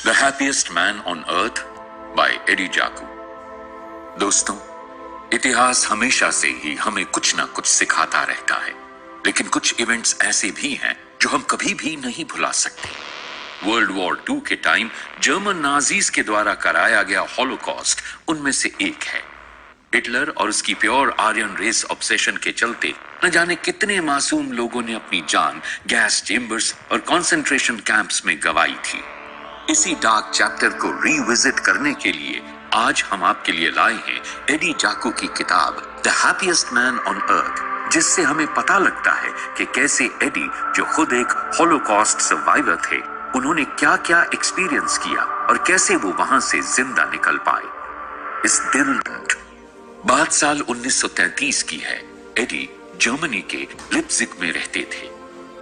The Happiest Man on Earth by Eddie Jaku। दोस्तों, इतिहास हमेशा से ही हमें कुछ ना कुछ सिखाता रहता है, लेकिन कुछ इवेंट्स ऐसे भी हैं जो हम कभी भी नहीं भुला सकते। वर्ल्ड वॉर II के टाइम जर्मन नाजीज के द्वारा कराया गया हॉलोकॉस्ट उनमें से एक है। हिटलर और उसकी प्योर आर्यन रेस ऑब्सेशन के चलते न जाने कितने मासूम लोगों ने अपनी जान गैस चेम्बर्स और कंसंट्रेशन कैंप्स में गंवाई थी। इसी डार्क चैप्टर को रीविजिट करने के लिए आज हम आपके लिए लाए हैं एडी जाकू की किताब the happiest man on earth, जिससे हमें पता लगता है कि कैसे एडी, जो खुद एक हॉलोकॉस्ट सर्वाइवर थे, उन्होंने क्या क्या एक्सपीरियंस किया और कैसे वो वहां से जिंदा निकल पाए। इस दिल बात साल 1933 की है। एडी जर्मनी के लिप्जिग में रहते थे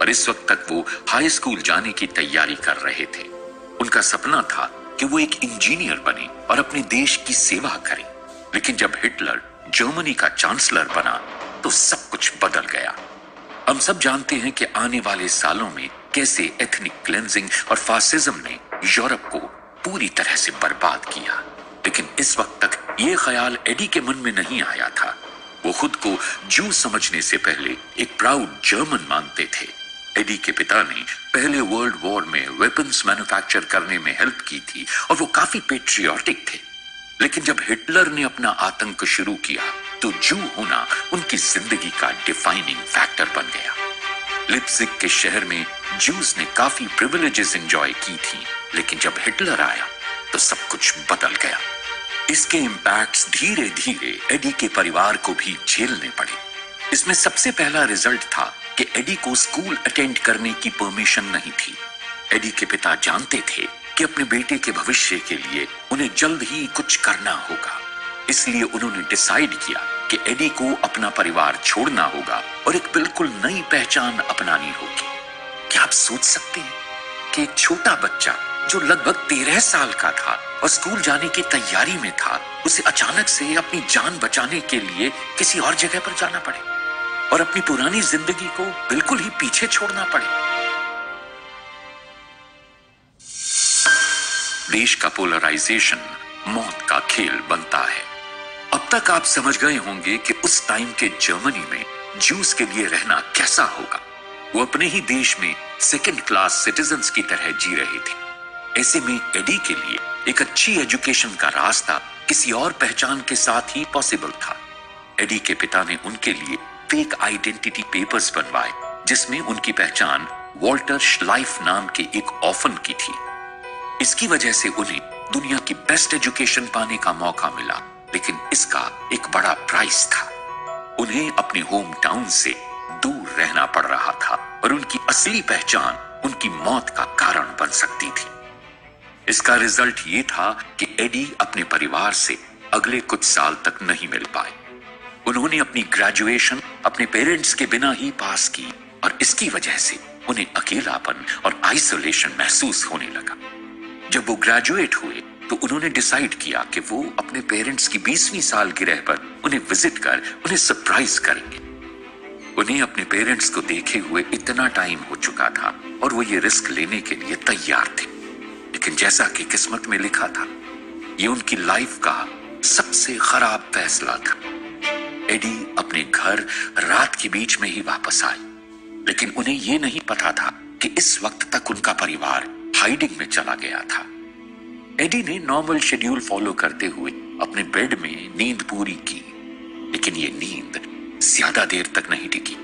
और इस वक्त तक वो हाई स्कूल जाने की तैयारी कर रहे थे। उनका सपना था कि वो एक इंजीनियर बने और अपने देश की सेवा करें, लेकिन जब हिटलर जर्मनी का चांसलर बना तो सब कुछ बदल गया। हम सब जानते हैं कि आने वाले सालों में कैसे एथनिक क्लेंजिंग और फासिज्म ने यूरोप को पूरी तरह से बर्बाद किया, लेकिन इस वक्त तक ये ख्याल एडी के मन में नहीं आया था। वो खुद को जू समझने से पहले एक प्राउड जर्मन मानते थे। एडी के पिता ने पहले वर्ल्ड वॉर में वेपन्स मैन्युफैक्चर करने में हेल्प की थी और वो काफी पेट्रियोटिक थे, लेकिन जब हिटलर ने अपना आतंक शुरू किया तो जू होना उनकी जिंदगी का डिफाइनिंग फैक्टर बन गया। लिप्जिग के शहर में जूस ने काफी प्रिविलेजेस एंजॉय की थी, लेकिन जब हिटलर आया तो सब कुछ बदल गया। इसके इम्पैक्ट्स धीरे धीरे एडी के परिवार को भी झेलने पड़े। इसमें सबसे पहला रिजल्ट था कि एडी को स्कूल अटेंड करने की परमिशन नहीं थी। एडी के पिता जानते थे कि अपने बेटे के भविष्य के लिए उन्हें जल्द ही कुछ करना होगा, इसलिए उन्होंने डिसाइड किया कि एडी को अपना परिवार छोड़ना होगा और एक बिल्कुल नई पहचान अपनानी होगी। क्या आप सोच सकते हैं कि एक छोटा बच्चा जो लगभग 13 साल का था और स्कूल जाने की तैयारी में था, उसे अचानक से अपनी जान बचाने के लिए किसी और जगह पर जाना पड़े और अपनी पुरानी जिंदगी को बिल्कुल ही पीछे छोड़ना पड़े। देश का पोलराइजेशन मौत का खेल बनता है। अब तक आप समझ गए होंगे कि उस टाइम के जर्मनी में जूस के लिए रहना कैसा होगा। वो अपने ही देश में सेकंड क्लास सिटीजन्स की तरह जी रहे थे। ऐसे में एडी के लिए एक अच्छी एजुकेशन का रास्ता किसी और पहचान के साथ ही पॉसिबल था। एडी के पिता ने उनके लिए फेक आइडेंटिटी पेपर्स बनवाए, जिसमें उनकी पहचान वॉल्टर श्लाइफ नाम के एक ऑर्फन की थी। इसकी वजह से उन्हें दुनिया की बेस्ट एजुकेशन पाने का मौका मिला, लेकिन इसका एक बड़ा प्राइस था। उन्हें अपने होम टाउन से दूर रहना पड़ रहा था और उनकी असली पहचान उनकी मौत का कारण बन सकती थी। इसका रिजल्ट ये था कि एडी अपने परिवार से अगले कुछ साल तक नहीं मिल पाए। उन्होंने अपनी ग्रेजुएशन अपने पेरेंट्स के बिना ही पास की और इसकी वजह से उन्हें अकेलापन और आइसोलेशन महसूस होने लगा। जब वो ग्रेजुएट हुए तो उन्होंने डिसाइड किया कि वो अपने पेरेंट्स की 20वीं सालगिरह पर उन्हें विजिट कर उन्हें सरप्राइज करेंगे। उन्हें अपने पेरेंट्स को देखे हुए इतना टाइम हो चुका था और वो ये रिस्क लेने के लिए तैयार थे, लेकिन जैसा कि किस्मत में लिखा था, ये उनकी लाइफ का सबसे खराब फैसला था। एडी अपने घर रात के बीच में ही वापस आए, लेकिन उन्हें ये नहीं पता था कि इस वक्त तक उनका परिवार हाइडिंग में चला गया था। एडी ने नॉर्मल शेड्यूल फॉलो करते हुए अपने बेड में नींद पूरी की, लेकिन ये नींद ज्यादा देर तक नहीं टिकी।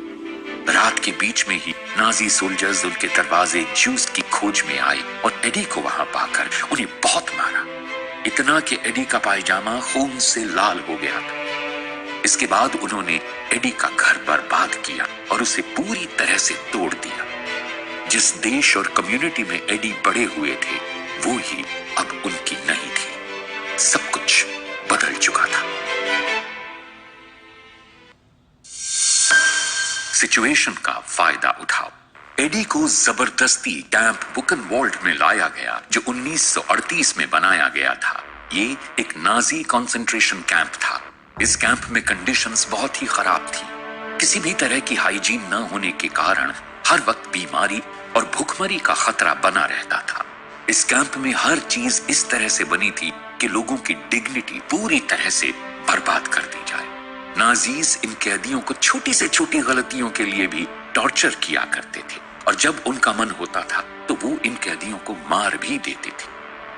रात के बीच में ही नाजी सोल्जर्स उनके दरवाजे जूस की खोज में आए और एडी को वहां पाकर उन्हें बहुत मारा, इतना कि एडी का पायजामा खून से लाल हो गया था। इसके बाद उन्होंने एडी का घर बर्बाद किया और उसे पूरी तरह से तोड़ दिया। जिस देश और कम्युनिटी में एडी बड़े हुए थे, वो ही अब उनकी नहीं थी। सब कुछ बदल चुका था। सिचुएशन का फायदा उठाओ। एडी को जबरदस्ती कैंप बुकनवाल्ड में लाया गया, जो 1938 में बनाया गया था। ये एक नाजी कंसंट्रेशन कैंप था। इस कैंप में कंडीशंस बहुत ही खराब थी। किसी भी तरह की हाइजीन न होने के कारण हर वक्त बीमारी और भूखमरी का खतरा बना रहता था। इस कैंप में हर चीज इस तरह से बनी थी कि लोगों की डिग्निटी पूरी तरह से बर्बाद कर दी जाए। नाजीज इन कैदियों को छोटी से छोटी गलतियों के लिए भी टॉर्चर किया करते थे और जब उनका मन होता था तो वो इन कैदियों को मार भी देते थे।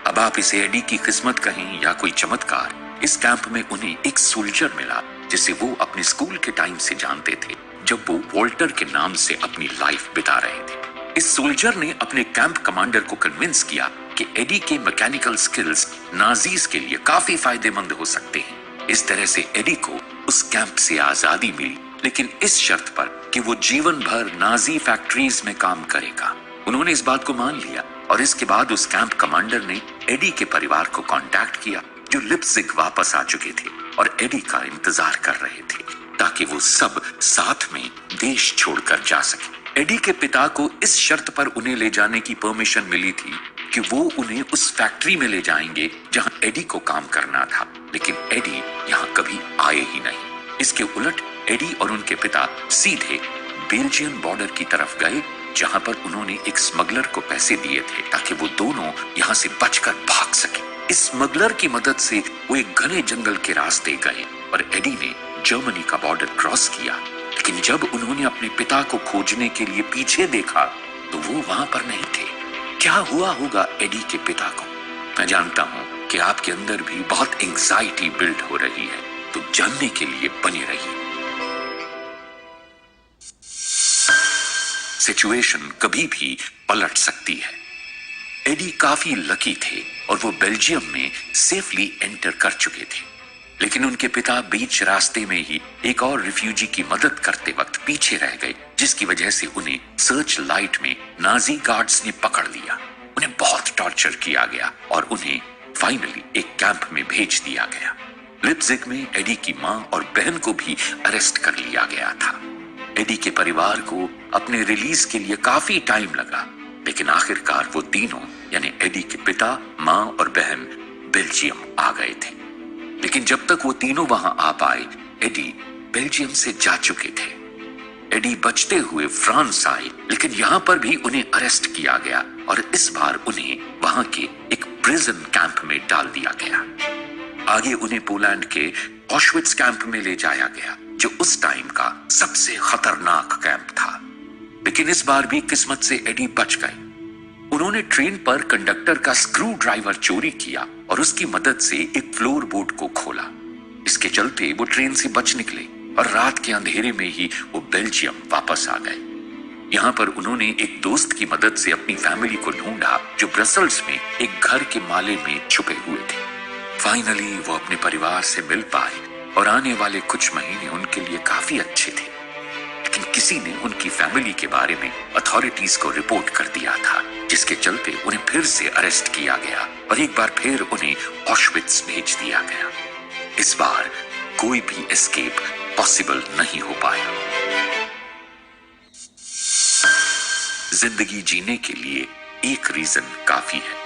अब आप इसे एडी की किस्मत कहें या कोई चमत्कार, इस कैंप में उन्हें एक सोल्जर मिला जिसे वो अपने स्कूल के टाइम से जानते थे, जब वो वॉल्टर के नाम से अपनी लाइफ बिता रहे थे। इस सोल्जर ने अपने कैंप कमांडर को कन्विंस किया कि एडी के मैकेनिकल स्किल्स नाजीज के लिए काफी फायदेमंद हो सकते हैं। इस तरह से एडी को उस कैंप से आजादी मिली, लेकिन इस शर्त पर कि वो जीवन भर नाजी फैक्ट्रीज में काम करेगा। उन्होंने इस बात को मान लिया और इसके बाद उस कैंप कमांडर ने एडी के परिवार को कांटेक्ट किया जो लिप्जिग वापस आ चुके थे और एडी का इंतजार कर रहे थे ताकि वो सब साथ में देश छोड़कर जा सके। एडी के पिता को इस शर्त पर उन्हें ले जाने की परमिशन मिली थी कि वो उन्हें उस फैक्ट्री में ले जाएंगे जहां एडी को काम करना था, लेकिन एडी यहां कभी आए ही नहीं। इसके उलट एडी और उनके पिता सीधे बेल्जियम बॉर्डर की तरफ गए जहां पर उन्होंने एक स्मगलर को पैसे दिए थे ताकि वो दोनों यहां से बचकर भाग सके। इस स्मगलर की मदद से वो एक घने जंगल के रास्ते गए और एडी ने जर्मनी का बॉर्डर क्रॉस किया, लेकिन जब उन्होंने अपने पिता को खोजने के लिए पीछे देखा तो वो वहां पर नहीं थे। क्या हुआ होगा एडी के पिता को? मैं जानता हूं कि आपके अंदर भी बहुत एंजाइटी बिल्ड हो रही है, तो जानने के लिए बने रहिए। सिचुएशन कभी भी पलट सकती है। एडी काफी लकी थे और वो बेल्जियम में सेफली एंटर कर चुके थे, लेकिन उनके पिता बीच रास्ते में ही एक और रिफ्यूजी की मदद करते वक्त पीछे रह गए, जिसकी वजह से उन्हें सर्च लाइट में नाजी गार्ड्स ने पकड़ लिया। उन्हें बहुत टॉर्चर किया गया और उन्हें फाइनली एक कैंप में भेज दिया गया। लिप्जिग में एडी की मां और बहन को भी अरेस्ट कर लिया गया था। एडी के परिवार को अपने रिलीज के लिए काफी टाइम लगा, लेकिन आखिरकार वो तीनों यानी एडी के पिता, मां और बहन बेल्जियम आ गए थे। लेकिन जब तक वो तीनों वहां आ पाए, एडी बेल्जियम से जा चुके थे। एडी बचते हुए फ्रांस आए, लेकिन यहां पर भी उन्हें अरेस्ट किया गया और इस बार उन्हें वहां के एक प्रिजन कैंप में डाल दिया गया। आगे उन्हें पोलैंड के ऑशविट्ज कैंप में ले जाया गया, जो उस टाइम का सबसे खतरनाक कैंप था। लेकिन इस बार भी किस्मत से एडी बच गए। उन्होंने ट्रेन पर कंडक्टर का स्क्रू ड्राइवर चोरी किया और उसकी मदद से एक फ्लोर बोट को खोला। इसके चलते वो ट्रेन से बच निकले और रात के अंधेरे में ही वो बेल्जियम वापस आ गए। यहाँ पर उन्होंने एक दोस्त की मदद से अपनी फैमिली को ढूंढा जो ब्रसल्स में एक घर के माले में छुपे हुए थे। फाइनली वो अपने परिवार से मिल पाए और आने वाले कुछ महीने उनके लिए काफी अच्छे थे, लेकिन किसी ने उनकी फैमिली के बारे में अथॉरिटीज को रिपोर्ट कर दिया था, जिसके चलते उन्हें फिर से अरेस्ट किया गया और एक बार फिर उन्हें ऑशविट्ज भेज दिया गया। इस बार कोई भी एस्केप पॉसिबल नहीं हो पाया। जिंदगी जीने के लिए एक रीजन काफी है।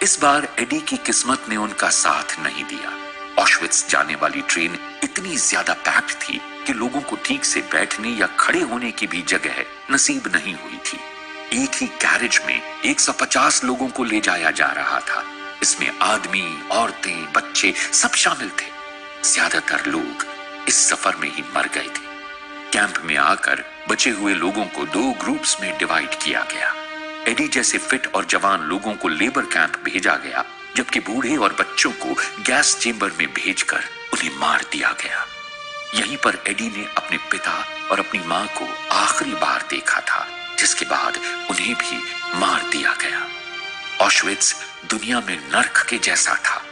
इस बार एडी की किस्मत ने उनका साथ नहीं दिया। ऑशविट्ज जाने वाली ट्रेन इतनी ज्यादा पैक्ड थी कि लोगों को ठीक से बैठने या खड़े होने की भी जगह नसीब नहीं हुई थी। एक ही कैरेज में 150 लोगों को ले जाया जा रहा था। इसमें आदमी, औरतें, बच्चे सब शामिल थे। ज्यादातर लोग इस सफर में ही मर गए थे। कैंप में आकर बचे हुए लोगों को 2 ग्रुप्स में डिवाइड किया गया। एडी जैसे फिट और जवान लोगों को लेबर कैंप भेजा गया, जबकि बूढ़े और बच्चों को गैस चेंबर में भेजकर उन्हें मार दिया गया। यहीं पर एडी ने अपने पिता और अपनी मां को आखिरी बार देखा था, जिसके बाद उन्हें भी मार दिया गया। ऑशविट्ज दुनिया में नर्क के जैसा था।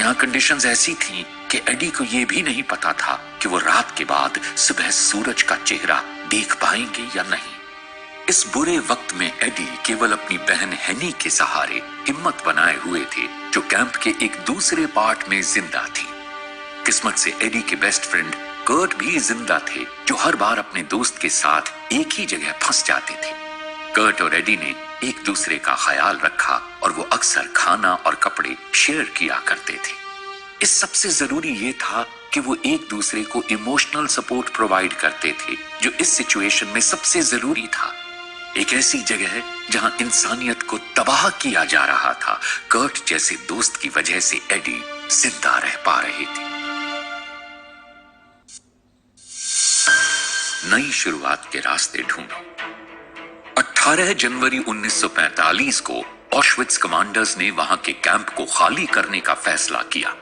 यहाँ कंडीशंस ऐसी थीं कि एडी को यह भी नहीं पता था कि वो रात के बाद सुबह सूरज का चेहरा देख पाएंगे या नहीं। इस बुरे वक्त में एडी केवल अपनी बहन हेनी के सहारे हिम्मत बनाए हुए थे, जो कैंप के एक दूसरे पार्ट में जिंदा थी। किस्मत से एडी के बेस्ट फ्रेंड कर्ट भी जिंदा थे, जो हर बार अपने दोस्त के साथ एक ही जगह फंस जाते थे। कर्ट और एडी ने एक दूसरे का ख्याल रखा और वो अक्सर खाना और कपड़े शेयर किया करते थे। इस सबसे जरूरी ये था कि वो एक दूसरे को इमोशनल सपोर्ट प्रोवाइड करते थे, जो इस सिचुएशन में सबसे जरूरी था। एक ऐसी जगह जहां इंसानियत को तबाह किया जा रहा था। कर्ट जैसे दोस्त की वजह से एडी जिंदा रह पा रहे थे। नई शुरुआत के रास्ते ढूंढो। 18 जनवरी 1945 को ऑशविट्ज कमांडर्स ने वहां के कैंप को खाली करने का फैसला किया।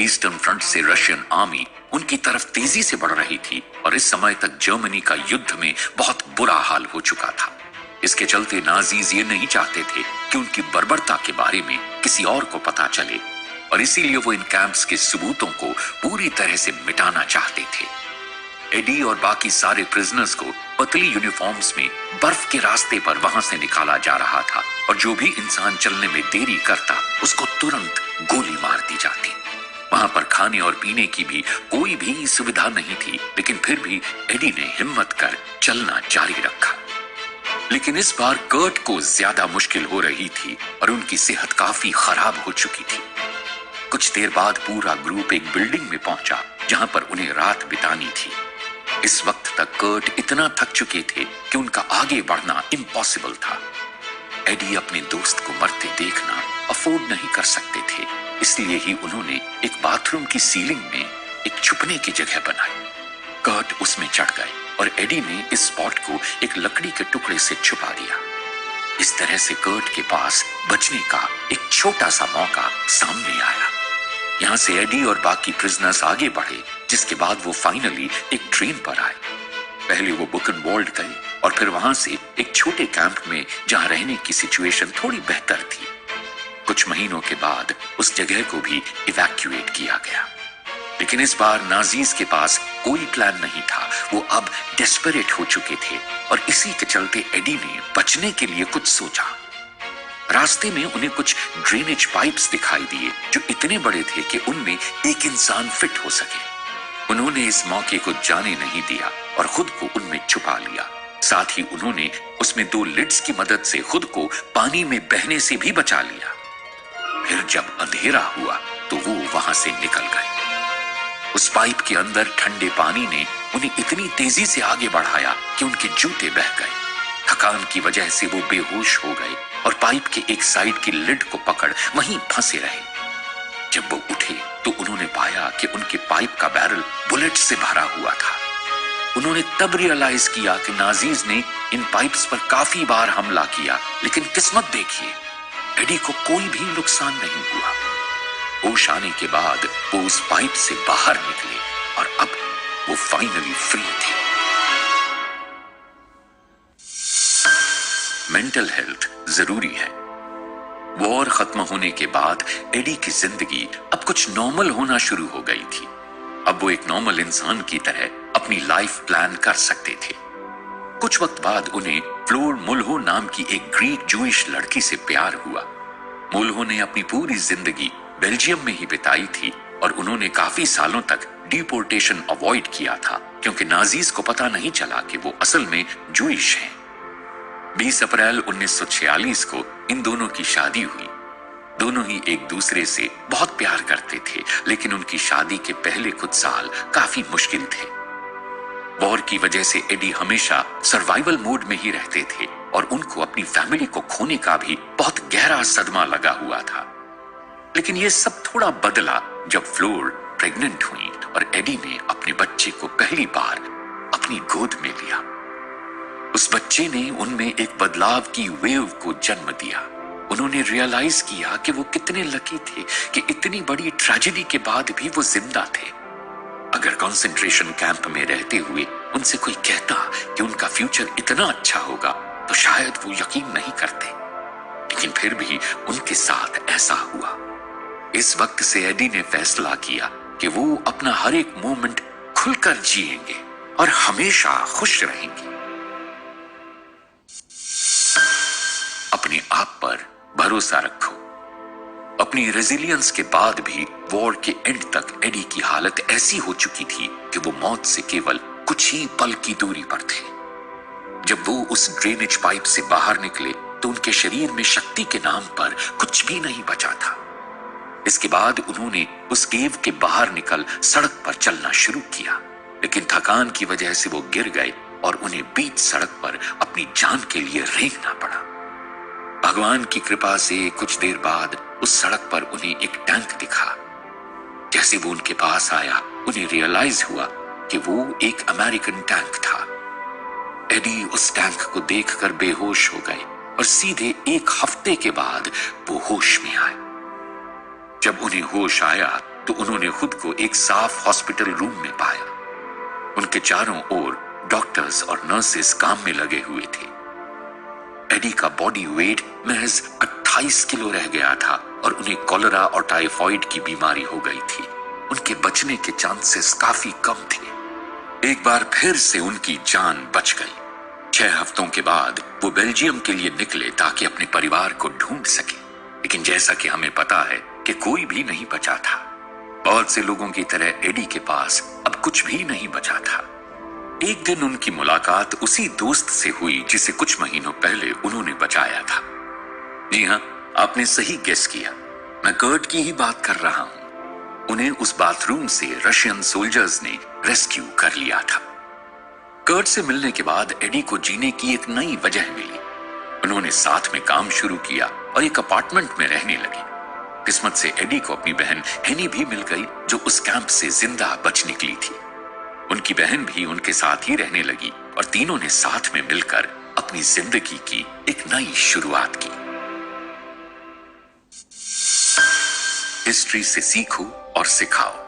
ईस्टर्न फ्रंट से रशियन आर्मी उनकी तरफ तेजी से बढ़ रही थी और इस समय तक जर्मनी का युद्ध में बहुत बुरा हाल हो चुका था। इसके चलते नाजीज ये नहीं चाहते थे कि उनकी बर्बरता के बारे में किसी और को पता चले और इसीलिए वो इन कैंप्स के सबूतों को पूरी तरह से मिटाना चाहते थे। एडी और बाकी सारे प्रिजनर्स को पतली यूनिफॉर्म्स में बर्फ के रास्ते पर वहां से निकाला जा रहा था और जो भी इंसान चलने में देरी करता उसको तुरंत गोली मार दी जाती। वहां पर खाने और पीने की भी कोई भी सुविधा नहीं थी, लेकिन फिर भी एडी ने हिम्मत कर चलना जारी रखा। लेकिन इस बार कर्ट को ज्यादा मुश्किल हो रही थी और उनकी सेहत काफी खराब हो चुकी थी। कुछ देर बाद पूरा ग्रुप एक बिल्डिंग में पहुंचा जहां पर उन्हें रात बितानी थी। इस वक्त तक कर्ट इतना थक चुके थे कि उनका आगे बढ़ना इम्पॉसिबल था। एडी अपने दोस्त को मरते देखना अफोर्ड नहीं कर सकते थे, इसलिए ही उन्होंने एक बाथरूम की सीलिंग में एक छुपने की जगह बनाई। कर्ट उसमें चढ़ गए और एडी ने इस स्पॉट को एक लकड़ी के टुकड़े से छुपा दिया। इस तरह से कर्ट के पास बचने का एक छोटा सा मौका सामने आया। यहां से एडी और बाकी प्रिजनर्स आगे बढ़े, जिसके बाद वो फाइनली एक ट्रेन पर आए। पहले वो बुकनवॉल्ड गए और फिर वहां से एक छोटे कैंप में जहां रहने की सिचुएशन थोड़ी बेहतर थी। कुछ महीनों के बाद उस जगह को भी इवैक्यूएट किया गया। लेकिन इस बार नाजीज के पास कोई प्लान नहीं था। वो अब डेस्परेट हो चुके थे और इसी के चलते एडी ने बचने के लिए कुछ सोचा। रास्ते में उन्हें कुछ ड्रेनेज पाइप्स दिखाई दिए जो इतने बड़े थे कि उनमें एक इंसान फिट हो सके। उन्होंने इस मौके को जाने नहीं दिया और खुद को उनमें छुपा लिया। साथ ही उन्होंने उसमें 2 लिड्स की मदद से खुद को पानी में बहने से भी बचा लिया। फिर जब अंधेरा हुआ तो वो वहां से निकल गए। उस पाइप के अंदर ठंडे पानी ने उन्हें इतनी तेजी से आगे बढ़ाया कि उनके जूते बह गए। थकान की वजह से वो बेहोश हो गए और पाइप के एक साइड की लिड को पकड़ वहीं फंसे रहे। जब वो उठे तो उन्होंने पाया कि उनके पाइप का बैरल बुलेट से भरा हुआ था। उन्होंने तब रियलाइज किया कि नाजीज ने इन पाइप्स पर काफी बार हमला किया, लेकिन किस्मत देखिए, एडी को कोई भी नुकसान नहीं हुआ। होश आने के बाद वो उस पाइप से बाहर निकले और अब वो फाइनली फ्री थे। मेंटल हेल्थ जरूरी है। वॉर खत्म होने के बाद एडी की जिंदगी अब कुछ नॉर्मल होना शुरू हो गई थी। अब वो एक नॉर्मल इंसान की तरह अपनी लाइफ प्लान कर सकते थे। कुछ वक्त बाद उन्हें फ्लोर मुल्हो नाम की एक ग्रीक जूइश लड़की से प्यार हुआ। मुल्हो ने अपनी पूरी जिंदगी बेल्जियम में ही बिताई थी और उन्होंने काफी सालों तक डिपोर्टेशन अवॉइड किया था, क्योंकि नाजीज को पता नहीं चला कि वो असल में जूइश हैं। 20 अप्रैल 1946 को इन दोनों की शादी हुई। दोनों ही एक दूसरे से बहुत प्यार करते थे, लेकिन उनकी शादी के पहले कुछ साल काफी मुश्किल थे। वॉर की वजह से एडी हमेशा सर्वाइवल मोड में ही रहते थे और उनको अपनी फैमिली को खोने का भी बहुत गहरा सदमा लगा हुआ था। लेकिन ये सब थोड़ा बदला जब फ्लोर प्रेग्नेंट हुई और एडी ने अपने बच्चे को पहली बार अपनी गोद में लिया। उस बच्चे ने उनमें एक बदलाव की वेव को जन्म दिया। उन्होंने रियलाइज किया कि वो कितने लकी थे कि इतनी बड़ी ट्रेजेडी के बाद भी वो जिंदा थे। अगर कंसंट्रेशन कैंप में रहते हुए उनसे कोई कहता कि उनका फ्यूचर इतना अच्छा होगा तो शायद वो यकीन नहीं करते, लेकिन फिर भी उनके साथ ऐसा हुआ। इस वक्त से एडी ने फैसला किया कि वो अपना हर एक मोमेंट खुलकर जिएंगे और हमेशा खुश रहेंगे। अपने आप पर भरोसा रखो। अपनी रेजिलियंस के बाद भी वॉर के एंड तक एडी की हालत ऐसी हो चुकी थी कि वो मौत से केवल कुछ ही पल की दूरी पर थे। जब वो उस ड्रेनेज पाइप से बाहर निकले तो उनके शरीर में शक्ति के नाम पर कुछ भी नहीं बचा था। इसके बाद उन्होंने उस केव के बाहर निकल सड़क पर चलना शुरू किया, लेकिन थकान की वजह से वो गिर गए और उन्हें बीच सड़क पर अपनी जान के लिए रेंगना पड़ा। भगवान की कृपा से कुछ देर बाद उस सड़क पर उन्हें एक टैंक दिखा। जैसे वो उनके पास आया, उन्हें रियलाइज हुआ कि वो एक अमेरिकन टैंक था। एडी उस टैंक को देखकर बेहोश हो गए और सीधे एक हफ्ते के बाद वो होश में आए। जब उन्हें होश आया तो उन्होंने खुद को एक साफ हॉस्पिटल रूम में पाया। उनके चारों ओर डॉक्टर्स और नर्सेस काम में लगे हुए थे। एडी का बॉडी वेट महज 28 किलो रह गया था और उन्हें कॉलेरा और टाइफाइड की बीमारी हो गई थी। उनके बचने के चांसेस काफी कम थे। एक बार फिर से उनकी जान बच गई। 6 हफ्तों के बाद वो बेल्जियम के लिए निकले ताकि अपने परिवार को ढूंढ सके, लेकिन जैसा कि हमें पता है कि कोई भी नहीं बचा था। बहुत से लोगों की तरह एडी के पास अब कुछ भी नहीं बचा था। एक दिन उनकी मुलाकात उसी दोस्त से हुई जिसे कुछ महीनों पहले उन्होंने बचाया था। जी हाँ, आपने सही गेस किया, मैं कर्ट की ही बात कर रहा हूं। उन्हें उस बाथरूम से रशियन सोल्जर्स ने रेस्क्यू कर लिया था। कर्ट से मिलने के बाद एडी को जीने की एक नई वजह मिली। उन्होंने साथ में काम शुरू किया और एक अपार्टमेंट में रहने लगे। किस्मत से एडी को अपनी बहन हेनी भी मिल गई, जो उस कैंप से जिंदा बच निकली थी। उनकी बहन भी उनके साथ ही रहने लगी और तीनों ने साथ में मिलकर अपनी जिंदगी की एक नई शुरुआत की। हिस्ट्री से सीखो और सिखाओ।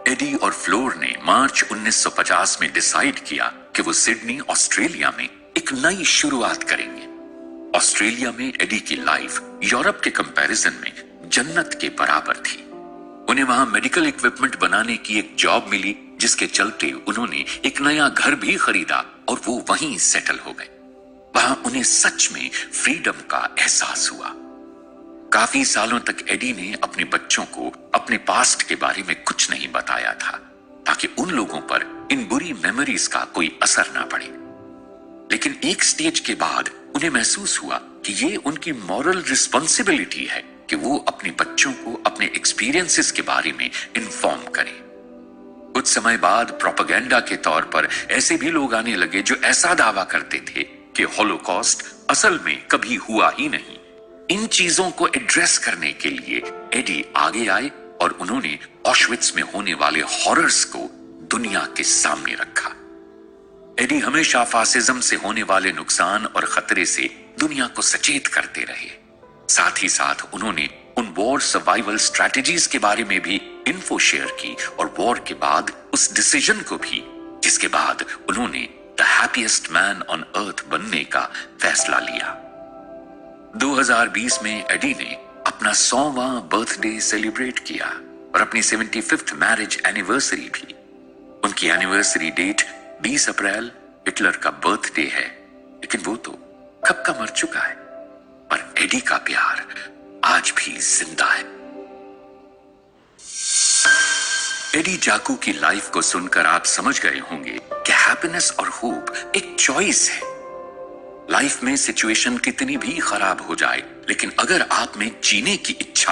एडी और फ्लोर ने मार्च 1950 में डिसाइड किया कि वो सिडनी, ऑस्ट्रेलिया में एक नई शुरुआत करेंगे। ऑस्ट्रेलिया में एडी की लाइफ यूरोप के कंपैरिजन में जन्नत के बराबर थी। उन्हें वहां मेडिकल इक्विपमेंट बनाने की एक जॉब मिली, जिसके चलते उन्होंने एक नया घर भी खरीदा और वो वहीं सेटल हो गए। वहां उन्हें सच में फ्रीडम का एहसास हुआ। काफी सालों तक एडी ने अपने बच्चों को अपने पास्ट के बारे में कुछ नहीं बताया था, ताकि उन लोगों पर इन बुरी मेमोरीज का कोई असर ना पड़े। लेकिन एक स्टेज के बाद उन्हें महसूस हुआ कि ये उनकी मॉरल रिस्पॉन्सिबिलिटी है कि वो अपने बच्चों को अपने एक्सपीरियंसेस के बारे में इन्फॉर्म करें। कुछ समय बाद प्रोपेगेंडा के तौर पर ऐसे भी लोग आने लगे जो ऐसा दावा करते थे कि हॉलोकॉस्ट असल में कभी हुआ ही नहीं। इन चीजों को एड्रेस करने के लिए एडी आगे आए और उन्होंने ऑशविट्स में होने वाले हॉरर्स को दुनिया के सामने रखा। एडी हमेशा फासिज्म से होने वाले नुकसान और खतरे से दुनिया को सचेत करते रहे। साथ ही साथ उन्होंने उन वॉर सर्वाइवल स्ट्रैटेजीज के बारे में भी इन्फो शेयर की और वॉर के बाद उस डिसीजन को भी, जिसके बाद उन्होंने the happiest man on earth बनने का फैसला लिया। 2020 में एडी ने अपना 100वां बर्थडे सेलिब्रेट किया और अपनी 75th मैरिज एनिवर्सरी भी। उनकी एनिवर्सरी डेट 20 अप्रैल हिटलर का बर्थडे है, लेकिन वो तो कब का मर चुका है। पर एडी का प्यार आज भी जिंदा है। एडी जाकू की लाइफ को सुनकर आप समझ गए होंगे कि हैप्पीनेस और होप एक चॉइस है। लाइफ में सिचुएशन कितनी भी खराब हो जाए, लेकिन अगर आप में जीने की इच्छा